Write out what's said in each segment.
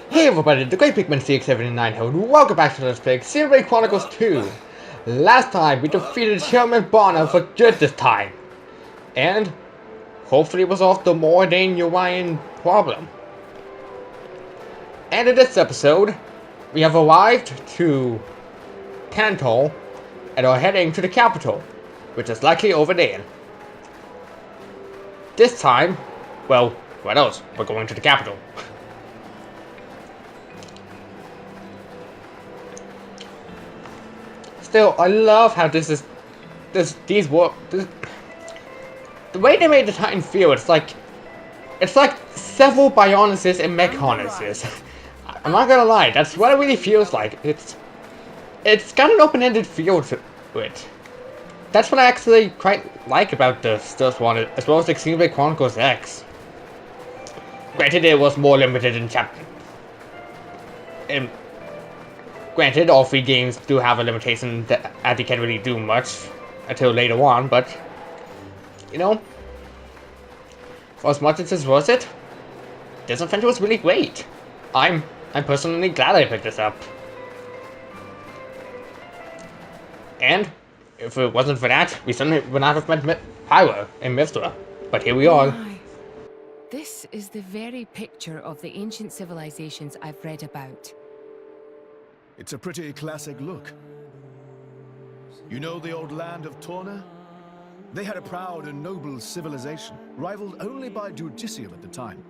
Hey everybody, the Great Pigman CX79 here, and welcome back to Let's Play Xenoblade Chronicles 2. Last time we defeated Chairman Bonner for good this time. And hopefully resolved the more than Urian problem. And in this episode, we have arrived to Tantal and are heading to the capital, which is likely over there. This time, well, what else? We're going to the capital. Still, I love how the way they made the Titan feel. It's like several Bionices and Mechanices. I'm not gonna lie, that's what it really feels like. It's got an open-ended feel to it. That's what I actually quite like about the Stealth one, as well as the Xenoblade Chronicles X. Granted, it was more limited in chapter. Granted, all 3 games do have a limitation that they can't really do much until later on, but, you know, for as much as it's worth it, this adventure was really great. I'm personally glad I picked this up. And, if it wasn't for that, we certainly would not have met Pyra and Mithra, but here we are. This is the very picture of the ancient civilizations I've read about. It's a pretty classic look. You know the old land of Torna? They had a proud and noble civilization, rivaled only by Judicium at the time.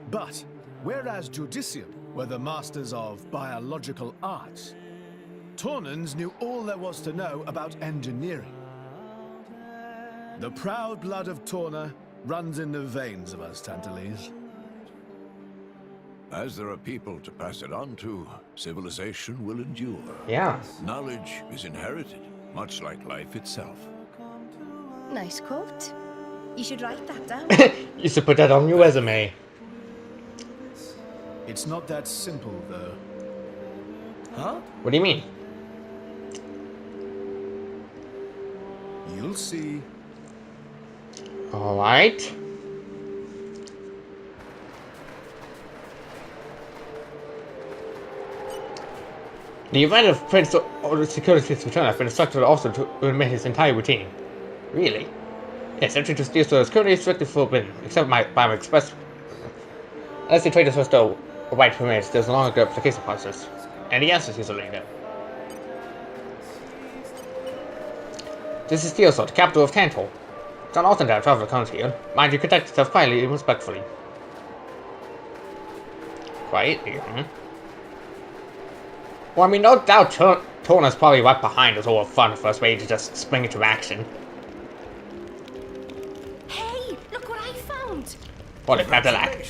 But, whereas Judicium were the masters of biological arts, Tornans knew all there was to know about engineering. The proud blood of Torna runs in the veins of us Tantalese. As there are people to pass it on to, civilization will endure. Yeah. Knowledge is inherited, much like life itself. Nice quote. You should write that down. You should put that on your resume. It's not that simple, though. Huh? What do you mean? You'll see. Alright. The event of Prince or the security's return has been instructed also to admit his entire routine. Really? Yes, entry to steal stores is currently strictly forbidden, except by my express. Unless the traders first a right permits, there's no longer application process. And the answers usually no. This is Steel Sword, capital of Tantal. It's not often that traveler comes here. Mind you, conduct yourself quietly and respectfully. Quietly, huh? Well, I mean, no doubt Torna's probably right behind us all fun for us ready to just spring into action. Hey, look what I found! Holy crap, the lag.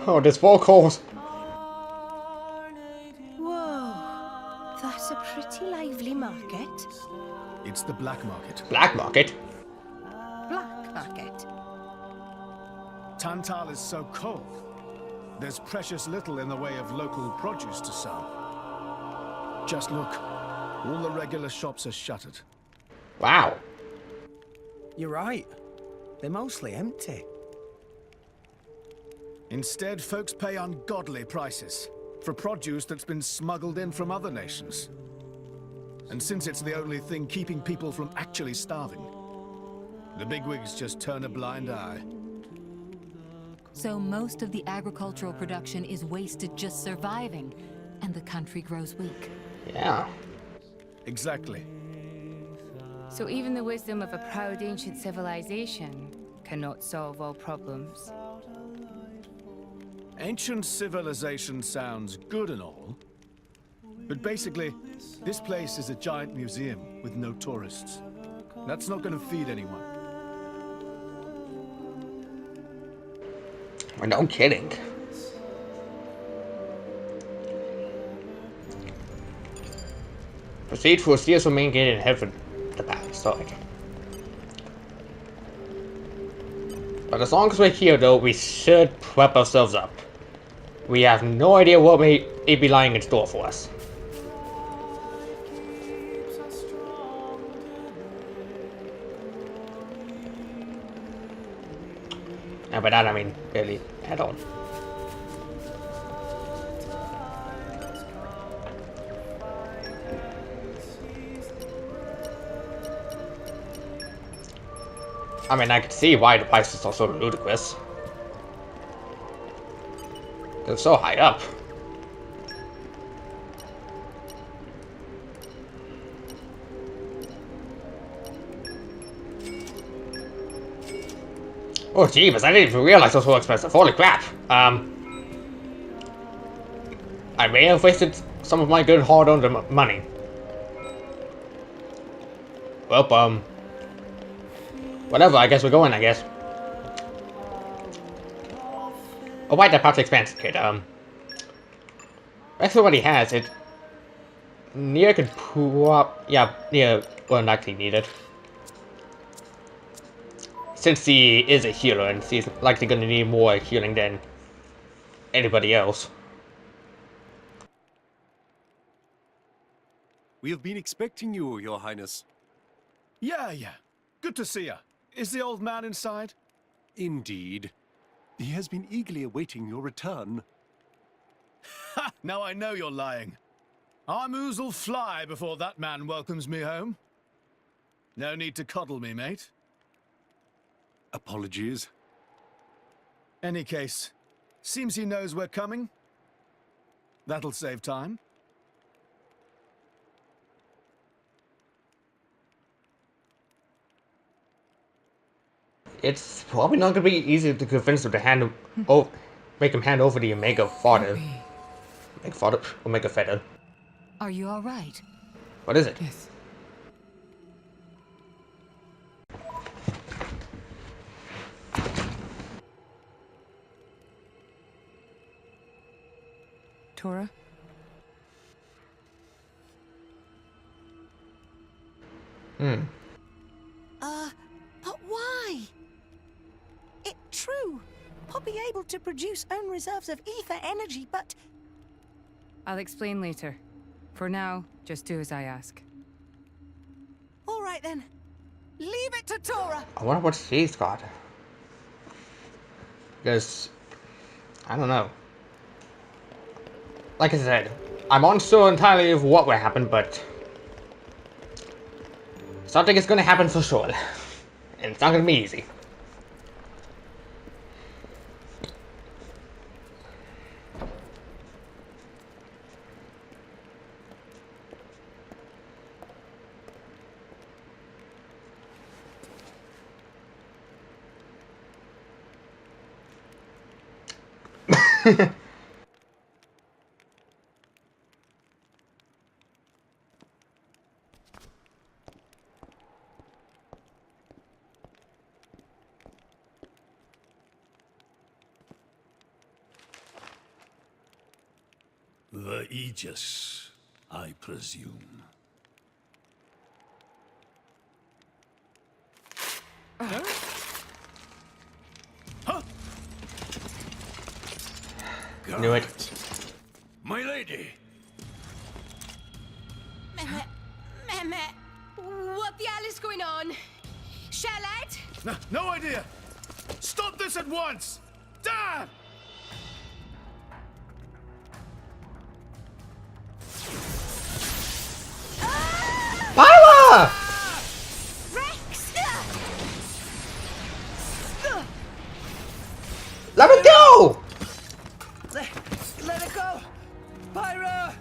Oh, there's vocals. That's a pretty lively market. It's the black market. Black market? Black market. Tantal is so cold. There's precious little in the way of local produce to sell. Just look. All the regular shops are shuttered. Wow. You're right. They're mostly empty. Instead, folks pay ungodly prices for produce that's been smuggled in from other nations. And since it's the only thing keeping people from actually starving, the bigwigs just turn a blind eye. So most of the agricultural production is wasted just surviving, and the country grows weak. Yeah. Exactly. So even the wisdom of a proud ancient civilization cannot solve all problems. Ancient civilization sounds good and all, but basically, this place is a giant museum with no tourists. That's not going to feed anyone. No kidding. Proceed to a steel main gate and head for the path. So, But as long as we're here, though, we should prep ourselves up. We have no idea what may be lying in store for us. And by that I mean barely at all. I mean, I can see why the prices are so ludicrous. They're so high up. Oh jeebus, I didn't even realize those were expensive. Holy crap. I may have wasted some of my good hard-earned money. Well, whatever, I guess we're going, I guess. Oh, wait, that pouch expansion kit, actually what he has, it... Nia could Nia will likely need it. Since he is a healer, and he's likely gonna need more healing than anybody else. We have been expecting you, Your Highness. Yeah. Good to see you. Is the old man inside? Indeed. He has been eagerly awaiting your return. Ha! Now I know you're lying. Our moves will fly before that man welcomes me home. No need to coddle me, mate. Apologies. Any case, seems he knows we're coming. That'll save time. It's probably not gonna be easy to convince him to make him hand over the Omega Fodder. Omega Feather. Are you all right? What is it? Yes. Tora? But why? It true. Poppy able to produce own reserves of ether energy, but... I'll explain later. For now, just do as I ask. All right then. Leave it to Tora. I wonder what she's got. Because, I don't know. Like I said, I'm unsure entirely of what will happen, but something is going to happen for sure. And it's not going to be easy. The Aegis, I presume. Knew it. My lady! Mehmet, what the hell is going on? Charlotte? No idea! Stop this at once! Dad! Pyla! Rex! Let me go! Let it go! Pyra!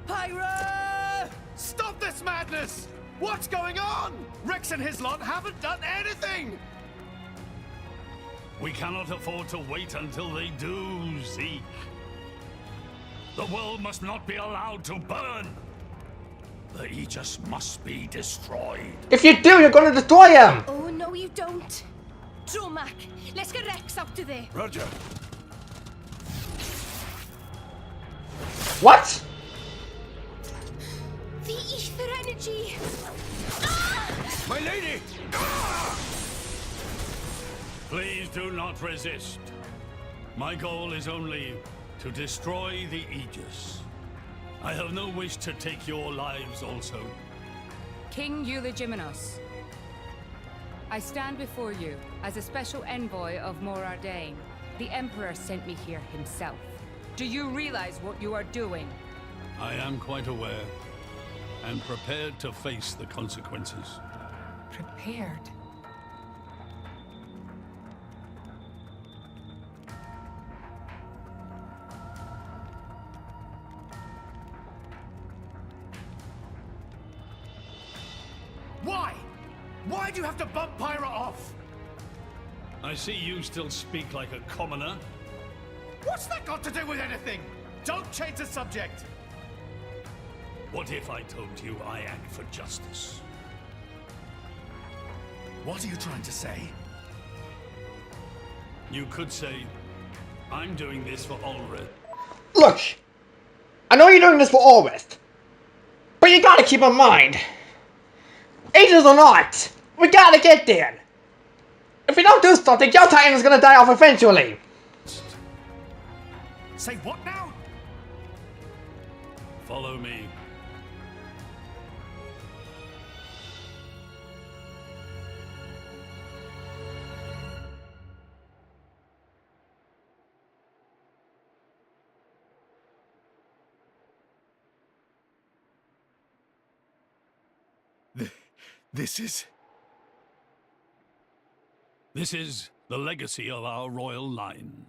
Pyra! Stop this madness! What's going on? Rex and his lot haven't done anything! We cannot afford to wait until they do, Zeke. The world must not be allowed to burn. The Aegis must be destroyed. If you do, you're gonna destroy him! Oh, no, you don't. Dromac, let's get Rex out of there. Roger. What? The ether energy. My lady! Please do not resist. My goal is only to destroy the Aegis. I have no wish to take your lives also. King Eulegiminos, I stand before you as a special envoy of Morardain. The Emperor sent me here himself. Do you realize what you are doing? I am quite aware, and prepared to face the consequences. Prepared? Why? Why do you have to bump Pyra off? I see you still speak like a commoner. What's that got to do with anything? Don't change the subject. What if I told you I act for justice? What are you trying to say? You could say, I'm doing this for Alrest. Look, I know you're doing this for Alrest, but you gotta keep in mind, ages or not, we gotta get there. If we don't do something, your Titan is gonna die off eventually. Say what now? Follow me. This is the legacy of our royal line.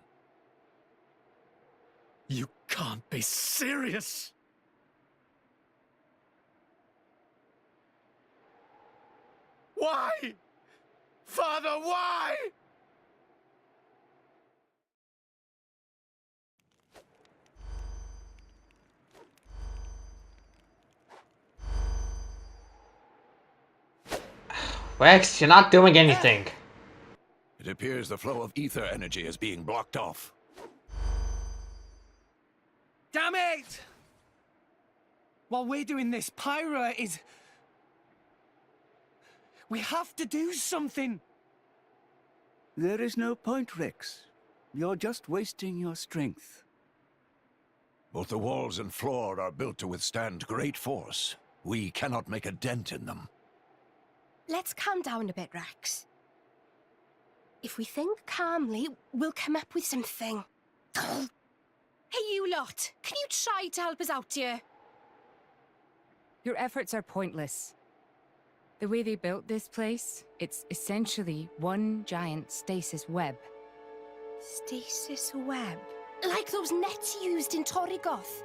You can't be serious! Why? Father, why? Rex, you're not doing anything. It appears the flow of ether energy is being blocked off. Damn it! While we're doing this, Pyra is... We have to do something! There is no point, Rex. You're just wasting your strength. Both the walls and floor are built to withstand great force. We cannot make a dent in them. Let's calm down a bit, Rex. If we think calmly, we'll come up with something. Hey, you lot! Can you try to help us out here? Your efforts are pointless. The way they built this place, it's essentially one giant stasis web. Stasis web? Like those nets used in Torrigoth?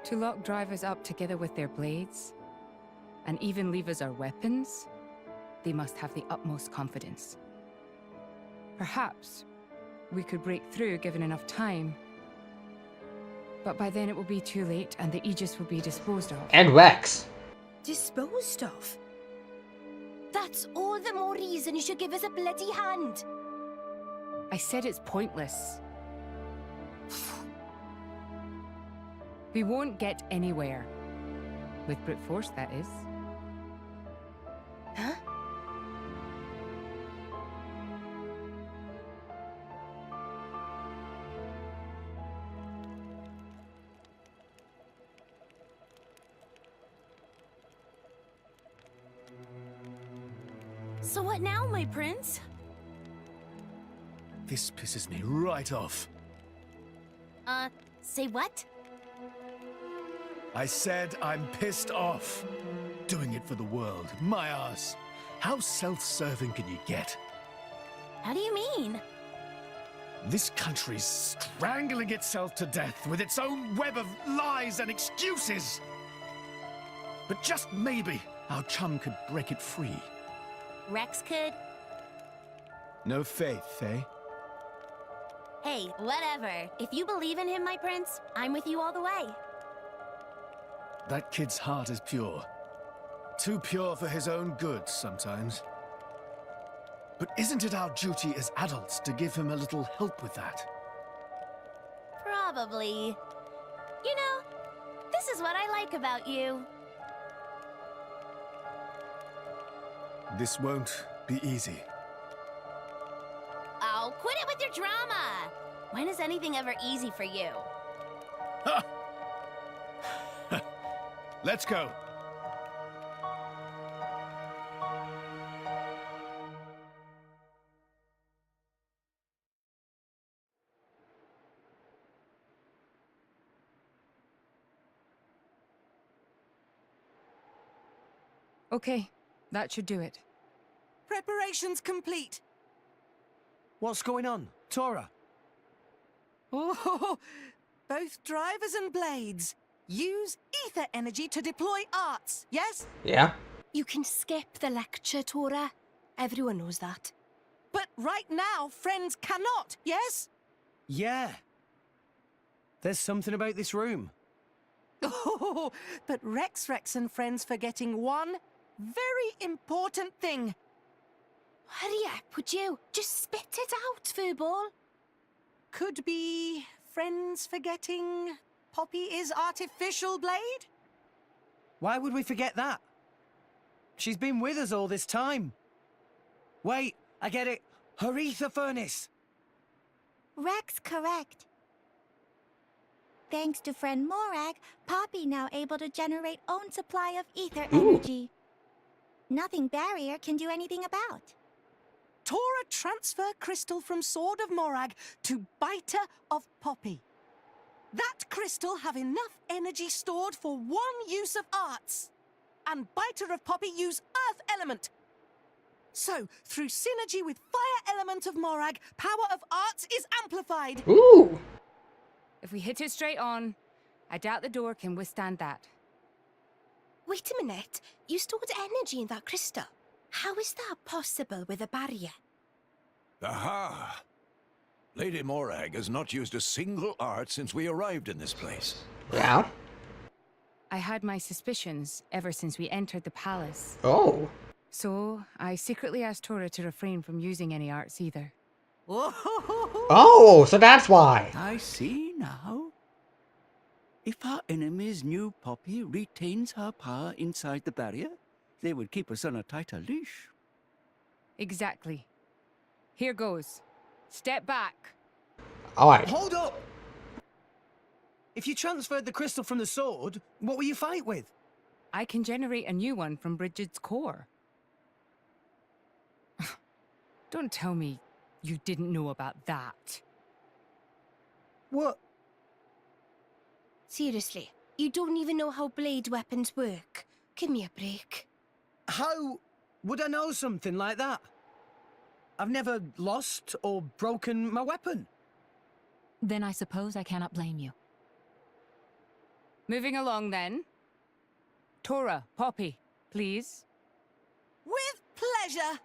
To lock drivers up together with their blades, and even leave us our weapons, they must have the utmost confidence. Perhaps we could break through given enough time, but by then it will be too late and the Aegis will be disposed of. And Rex. Disposed of? That's all the more reason you should give us a bloody hand. I said it's pointless. We won't get anywhere. With brute force, that is. Huh? So what now, my prince? This pisses me right off. Say what? I said I'm pissed off. Doing it for the world. My ass. How self-serving can you get? How do you mean? This country's strangling itself to death with its own web of lies and excuses. But just maybe our chum could break it free. Rex could? No faith, eh? Hey, whatever. If you believe in him, my prince, I'm with you all the way. That kid's heart is pure. Too pure for his own good sometimes. But isn't it our duty as adults to give him a little help with that? Probably. You know, this is what I like about you. This won't Be easy. Oh, quit it with your drama! When is anything ever easy for you? Let's go. Okay, that should do it. Preparations complete. What's going on? Tora? Oh, both drivers and blades. Use ether energy to deploy arts, yes? Yeah. You can skip the lecture, Tora. Everyone knows that. But right now, friends cannot, yes? Yeah. There's something about this room. Oh, but Rex and friends forgetting one very important thing. Hurry up, would you? Just spit it out, Furball. Could be friends forgetting Poppy is artificial blade? Why would we forget that? She's been with us all this time. Wait, I get it. Her ether furnace. Rex correct. Thanks to friend Morag, Poppy now able to generate own supply of ether energy. Nothing Barrier can do anything about. Tora transfer crystal from Sword of Morag to Biter of Poppy. That crystal have enough energy stored for one use of arts. And Biter of Poppy use Earth Element. So, through synergy with Fire Element of Morag, power of arts is amplified. Ooh! If we hit it straight on, I doubt the door can withstand that. Wait a minute. You stored energy in that crystal. How is that possible with a barrier? Aha! Lady Morag has not used a single art since we arrived in this place. Yeah? I had my suspicions ever since we entered the palace. Oh. So, I secretly asked Tora to refrain from using any arts either. Oh, so that's why. I see now. If our enemies knew Poppy retains her power inside the barrier, they would keep us on a tighter leash. Exactly. Here goes. Step back. Alright. Hold up! If you transferred the crystal from the sword, what will you fight with? I can generate a new one from Bridget's core. Don't tell me you didn't know about that. What? Seriously, you don't even know how blade weapons work. Give me a break. How would I know something like that? I've never lost or broken my weapon. Then I suppose I cannot blame you. Moving along then. Tora, Poppy, please. With pleasure.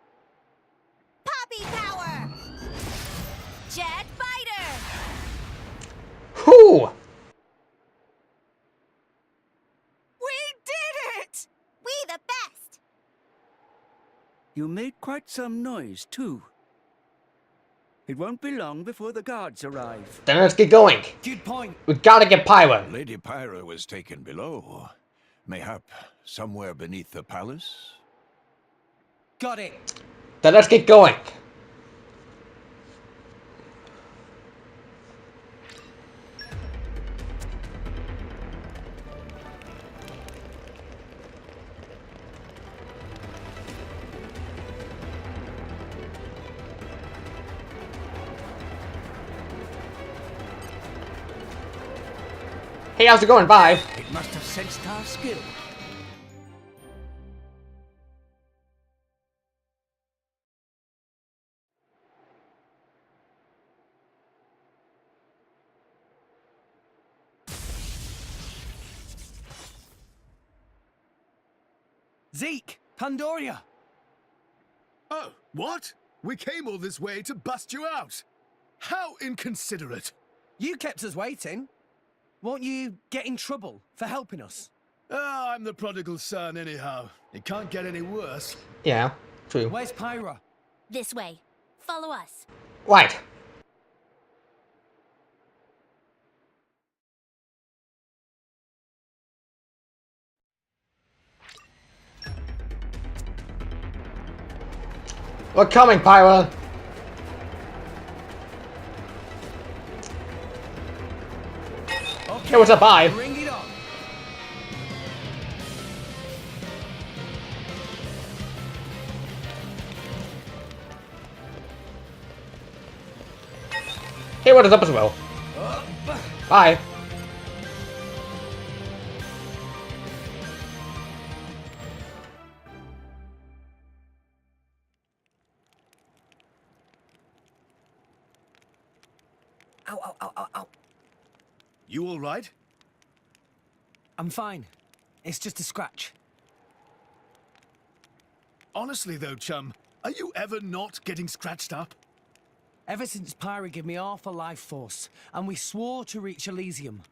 Poppy power! Jet Biter! Whew! We did it! We the best! You made quite some noise, too. It won't be long before the guards arrive. Then let's get going. Good point. We gotta get Pyro. Lady Pyra was taken below. Mayhap somewhere beneath the palace? Got it. Then let's get going. Hey, how's it going? Bye. It must have sensed our skill. Zeke, Pandoria. Oh, what? We came all this way to bust you out. How inconsiderate. You kept us waiting. Won't you get in trouble for helping us? Ah, I'm the prodigal son anyhow. It can't get any worse. Yeah, true. Where's Pyra? This way. Follow us. Right. We're coming, Pyra! Okay, Hey, what's up, bye? bring it on. Hey, what is up as well? Bye. Ow, ow, ow, ow, ow. You all right? I'm fine. It's just a scratch. Honestly though, chum, are you ever not getting scratched up? Ever since Pyra gave me half a life force, and we swore to reach Elysium,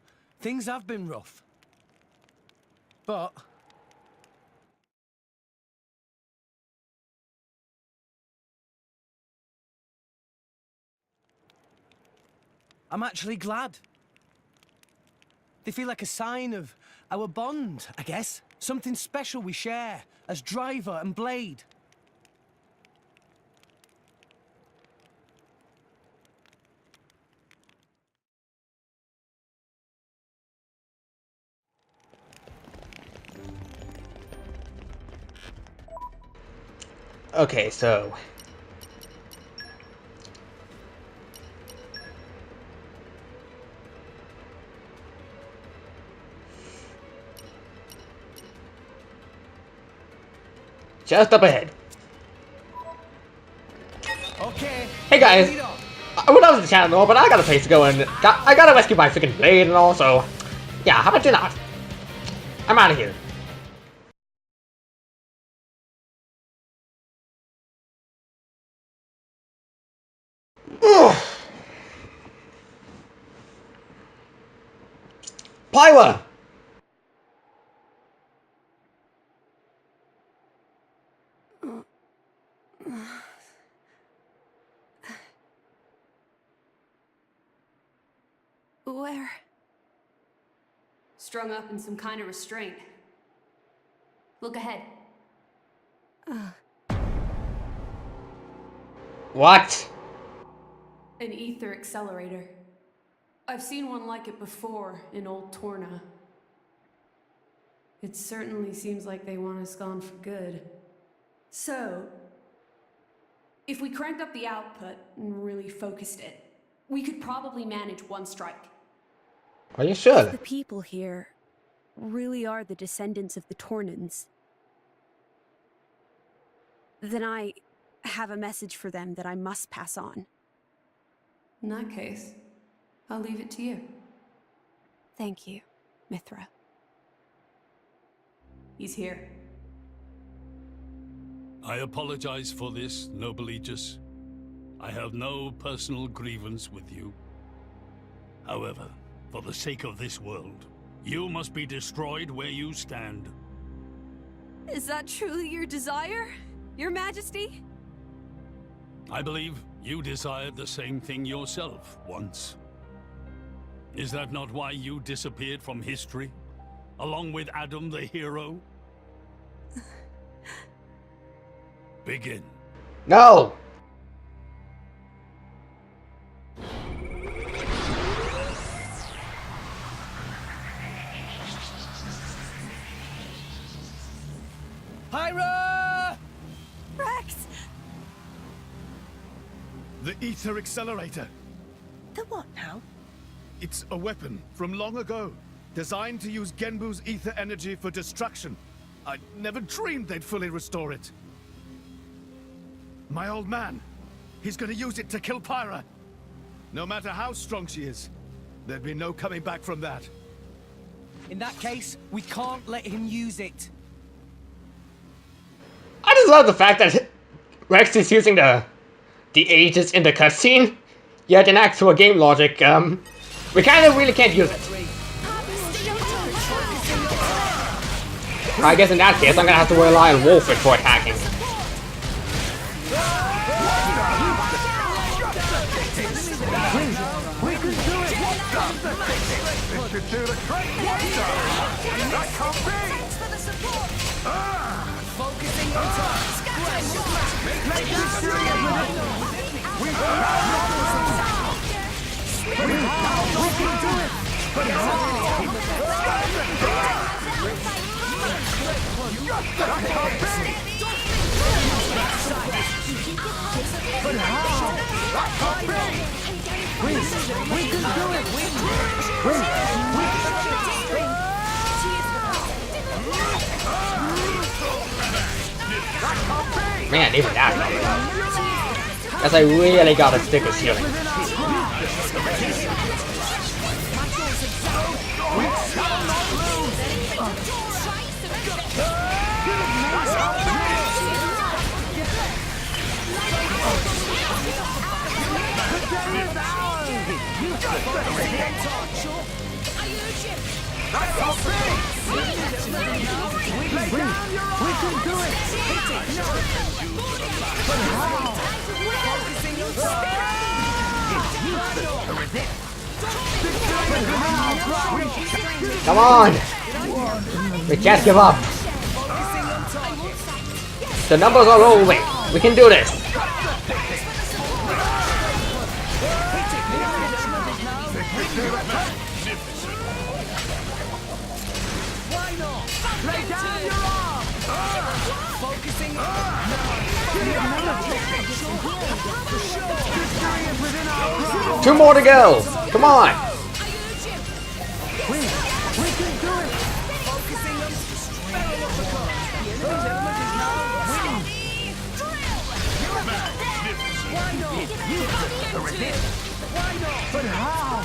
things have been rough. But I'm actually glad. They feel like a sign of our bond, I guess. Something special we share as driver and blade. Okay, so... just up ahead. Okay. Hey guys! I would love the channel, but I got a place to go and I gotta rescue my freaking blade and all, so... yeah, how about you not? I'm out of here. Pyra! Where? Strung up in some kind of restraint. Look ahead. What? An ether accelerator. I've seen one like it before in Old Torna. It certainly seems like they want us gone for good. So, if we cranked up the output and really focused it, we could probably manage one strike. Are you sure? If the people here really are the descendants of the Tornans, then I have a message for them that I must pass on. In that case, I'll leave it to you. Thank you, Mithra. He's here. I apologize for this, noble Aegis. I have no personal grievance with you. However, for the sake of this world, you must be destroyed where you stand. Is that truly your desire, Your Majesty? I believe you desired the same thing yourself once. Is that not why you disappeared from history, along with Adam the hero? Begin. No! Pyra! Rex! The ether accelerator. The what now? It's a weapon from long ago, designed to use Genbu's ether energy for destruction. I never dreamed they'd fully restore it. My old man, he's gonna use it to kill Pyra. No matter how strong she is, there'd be no coming back from that. In that case, we can't let him use it. I just love the fact that Rex is using the Aegis in the cutscene, yet in actual game logic, we kind of really can't use it. I guess in that case, I'm gonna have to rely on Wolfred for attacking. We can do it! This should do the trick! That can't be! Focusing on top. Make history as with it. We can do it. But how? But how? We can do it. Man, even that. Guess I really gotta stick with healing. We can do it. But how? Come on! We can't give up. The numbers are rolling. We can do this. Lay down your arm. Focusing Victory is within our grasp. 2 more to go. Come on. We can do it. Focusing on barrel of the car. The enemy's element is now winning. Why not? Why not? But how?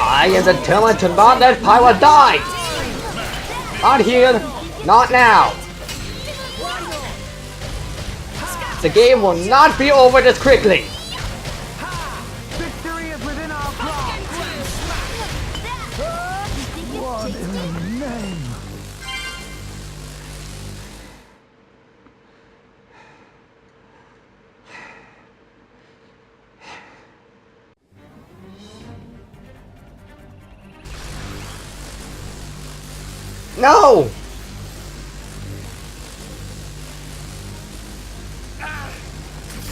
I am determined to not let Pyra die. Not here. Not now. The game will not be over this quickly. Victory is within our grasp. What in the name? No!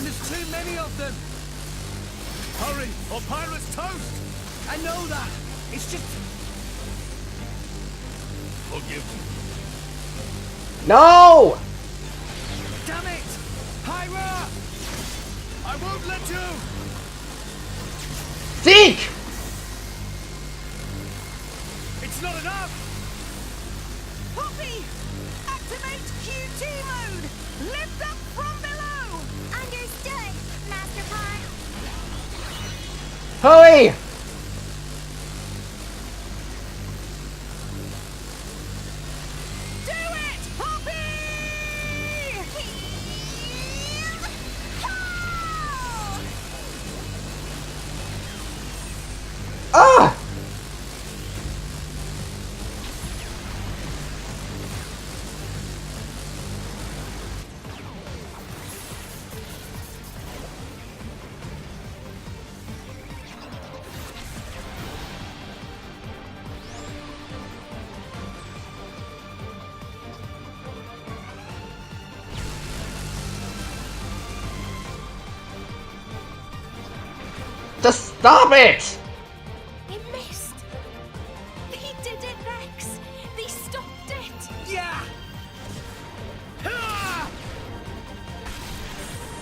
There's too many of them. Hurry, or Pyra's toast! I know that. It's just... Forgive me. No! Damn it! Pyra! I won't let you! Seek! It's not enough! Poppy! Activate QT mode! Lift up from below! Understood, Master Pod. Hurry! Do it, Poppy! Ah! Just stop it! It missed. They did it, Rex. They stopped it. Yeah!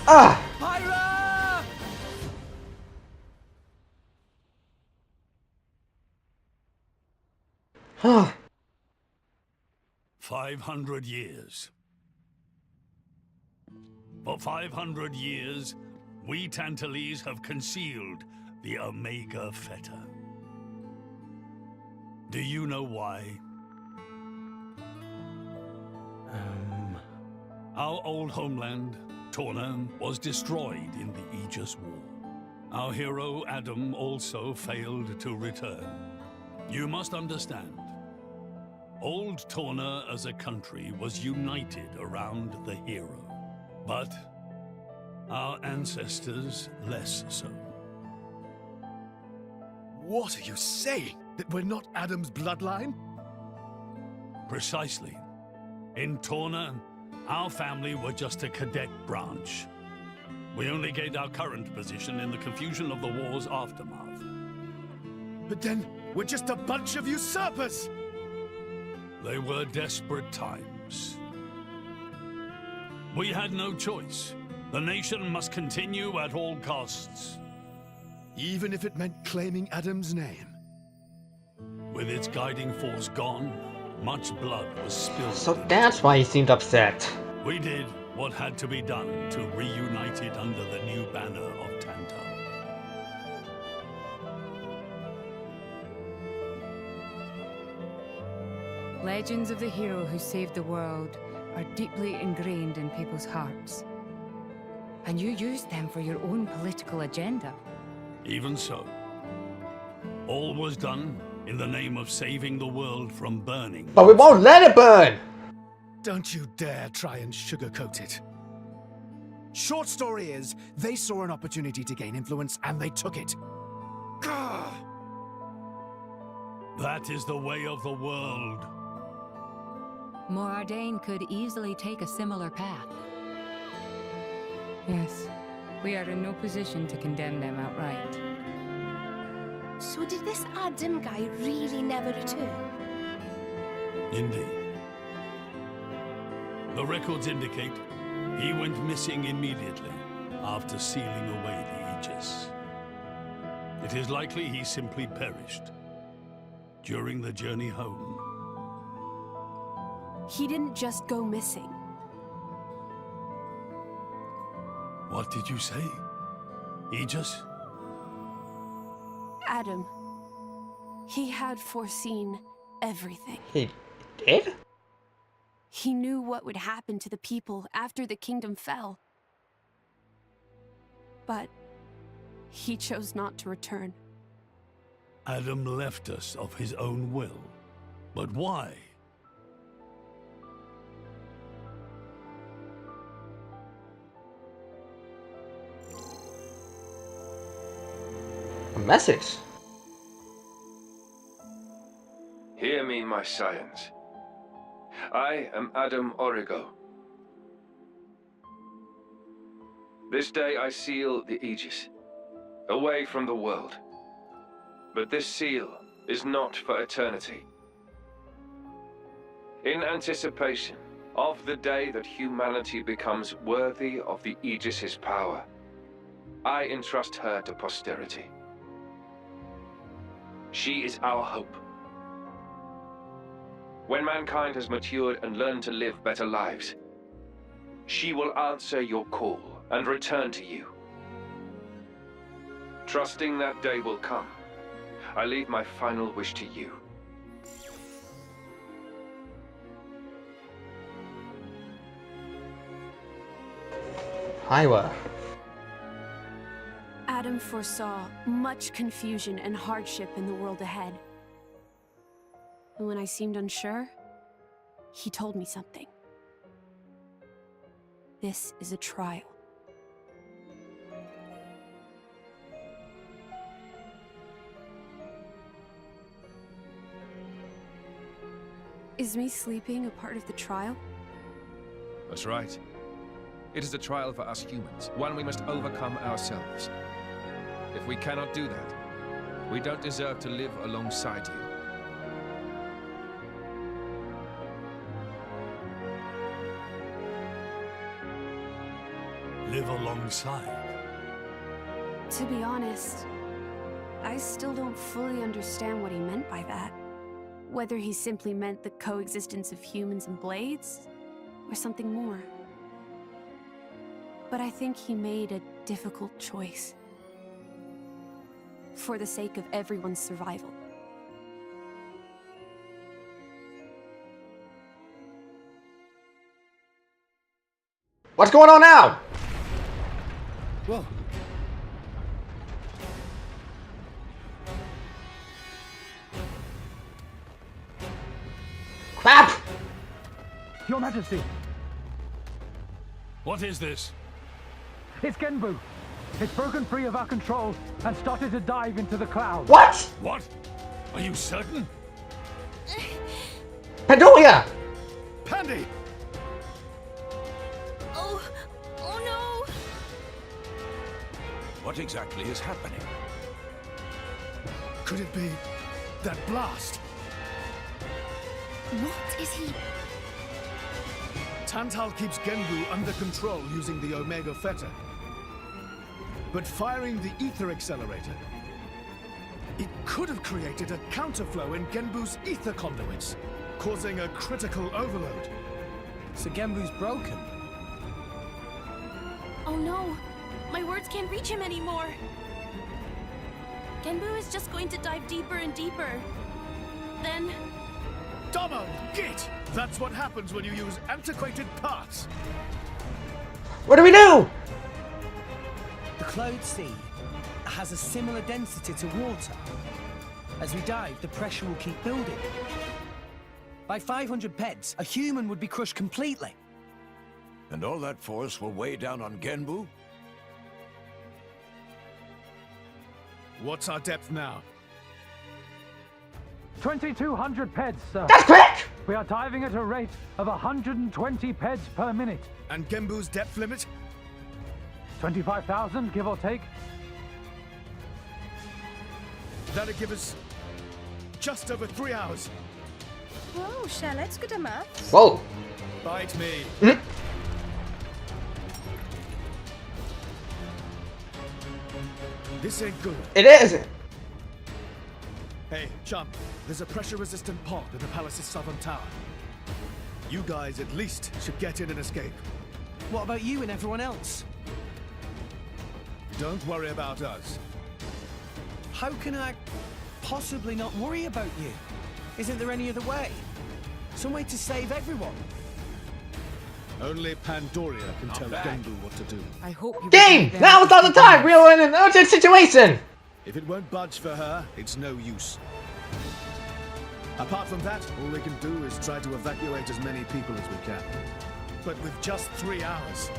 Ah! Pyra! Huh. 500 years. For 500 years, we Tantalese have concealed the Omega Feta. Do you know why? Our old homeland, Torna, was destroyed in the Aegis War. Our hero, Adam, also failed to return. You must understand, old Torna as a country was united around the hero. But our ancestors less so. What are you saying? That we're not Adam's bloodline? Precisely. In Torna, our family were just a cadet branch. We only gained our current position in the confusion of the war's aftermath. But then, we're just a bunch of usurpers! They were desperate times. We had no choice. The nation must continue at all costs. Even if it meant claiming Adam's name. With its guiding force gone, much blood was spilled. So that's why he seemed upset. We did what had to be done to reunite it under the new banner of Tantal. Legends of the hero who saved the world are deeply ingrained in people's hearts. And you used them for your own political agenda. Even so, all was done in the name of saving the world from burning. But we won't let it burn! Don't you dare try and sugarcoat it. Short story is, they saw an opportunity to gain influence and they took it. Gah! That is the way of the world. Morardain could easily take a similar path. Yes, we are in no position to condemn them outright. So did this Adam guy really never return? Indeed. The records indicate he went missing immediately after sealing away the Aegis. It is likely he simply perished during the journey home. He didn't just go missing. What did you say? Aegis? Adam. He had foreseen everything. He did? He knew what would happen to the people after the kingdom fell. But he chose not to return. Adam left us of his own will. But why? A message? Hear me, my scions. I am Adam Origo. This day I seal the Aegis, away from the world. But this seal is not for eternity. In anticipation of the day that humanity becomes worthy of the Aegis's power, I entrust her to posterity. She is our hope. When mankind has matured and learned to live better lives, she will answer your call and return to you. Trusting that day will come, I leave my final wish to you. Hiwa. Adam foresaw much confusion and hardship in the world ahead. And when I seemed unsure, he told me something. This is a trial. Is me sleeping a part of the trial? That's right. It is a trial for us humans, one we must overcome ourselves. If we cannot do that, we don't deserve to live alongside you. Live alongside? To be honest, I still don't fully understand what he meant by that. Whether he simply meant the coexistence of humans and blades, or something more. But I think he made a difficult choice. For the sake of everyone's survival. What's going on now? Whoa. Crap! Your Majesty, What is this? it's Genbu. It's broken free of our control and started to dive into the clouds. What? What? Are you certain? Pandoria! Pandy! What exactly is happening? Could it be that blast? What is he? Tantal keeps Genbu under control using the Omega Fetter. But firing the ether accelerator, it could have created a counterflow in Genbu's ether conduits, causing a critical overload. So Genbu's broken? Oh no! My words can't reach him anymore! Genbu is just going to dive deeper and deeper. Then... Domo! Git! That's what happens when you use antiquated parts! What do we do? The Cloud Sea has a similar density to water. As we dive, the pressure will keep building. By 500 peds, a human would be crushed completely. And all that force will weigh down on Genbu? What's our depth now? 2,200 peds, sir. That's quick! We are diving at a rate of 120 peds per minute. And Genbu's depth limit? 25,000, give or take. That'll give us just over 3 hours. Whoa, Shell, let's go to maths. Whoa. Bite me. This ain't good. It is. Hey, chum, there's a pressure-resistant pod in the palace's southern tower. You guys at least should get in and escape. What about you and everyone else? Don't worry about us. How can I possibly not worry about you? Isn't there any other way? Some way to save everyone? Only Pandoria can tell Genbu what to do. I hope you Game! Now's not the time! We are in an urgent situation! If it won't budge for her, it's no use. Apart from that, all we can do is try to evacuate as many people as we can. But with just 3 hours.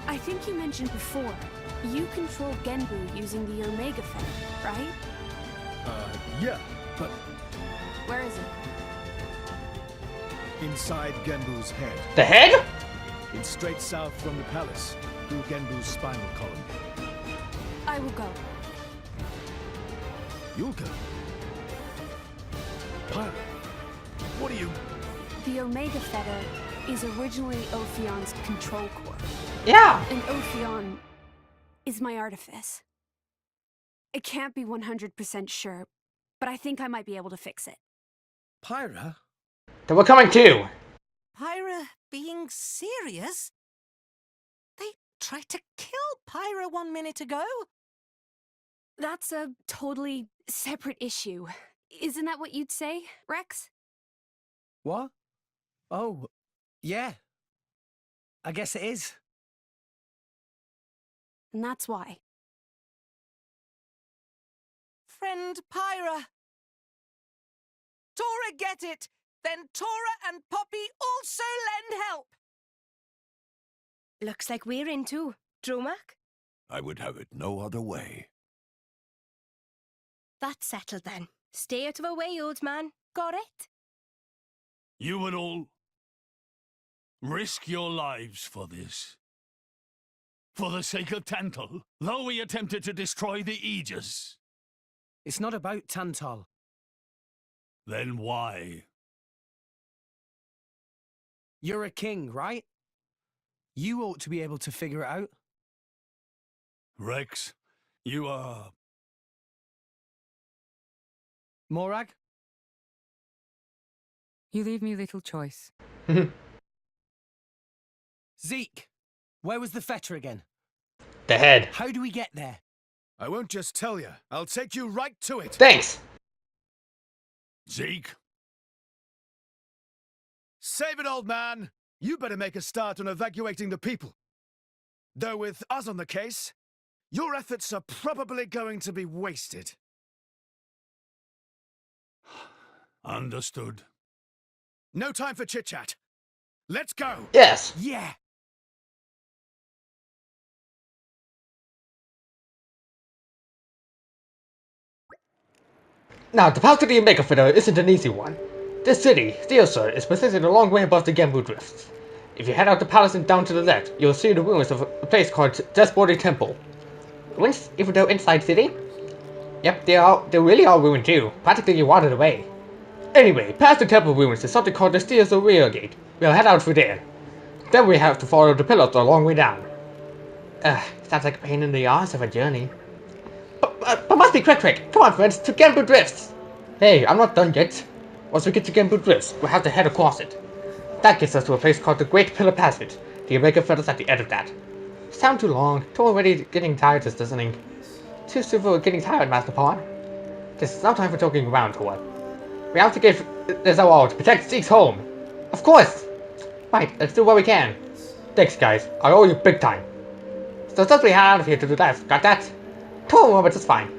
I think you mentioned before, you control Genbu using the Omega Fetter, right? Yeah, but Where is it? inside Genbu's head. The head? It's straight south from the palace, through Genbu's spinal column. I will go. You'll go. Pyra, what are you... The Omega Fetter is originally Ophion's control core. Yeah! And Ophion is my artifice. I can't be 100% sure, but I think I might be able to fix it. Pyra? Then we're coming too. Pyra being serious? They tried to kill Pyra 1 minute ago. That's a totally separate issue. Isn't that what you'd say, Rex? What? Oh, yeah. I guess it is. And that's why. Friend Pyra. Tora get it! Then Tora and Poppy also lend help! Looks like we're in too. Dromak? I would have it no other way. That's settled then. Stay out of our way, old man. Got it? You would all risk your lives for this. For the sake of Tantal, though we attempted to destroy the Aegis. It's not about Tantal. Then why? You're a king, right? You ought to be able to figure it out. Rex, you are... Morag? You leave me little choice. Zeke, where was the fetter again? The head. How do we get there? I won't just tell you. I'll take you right to it. Thanks. Zeke? Save it, old man. You better make a start on evacuating the people. Though with us on the case, your efforts are probably going to be wasted. Understood. No time for chit-chat. Let's go! Yes. Yeah! Now, the path to the Omega Fetter isn't an easy one. This city, Steelsur, is positioned a long way above the Genbu drifts. If you head out the palace and down to the left, you'll see the ruins of a place called Xenoblade Temple. Ruins, even though inside city? Yep, they really are ruined too, practically watered away. Anyway, past the temple ruins is something called the Stairs of Rear Gate. We'll head out through there. Then we have to follow the pillars a long way down. Sounds like a pain in the ass of a journey. But must be quick! Come on friends, to Genbu Drifts! Hey, I'm not done yet. Once we get to Genbu Drifts, we'll have to head across it. That gets us to a place called the Great Pillar Passage. The Omega Feathers at the end of that. Sound too long. Too already getting tired just listening. Too soon for getting tired, Master Pawn. This is no time for joking around, Tor. We have to give this our all to protect Zeke's home. Of course! Right, let's do what we can. Thanks guys, I owe you big time. So since we head out of here to the left, got that? 2 more moments is fine.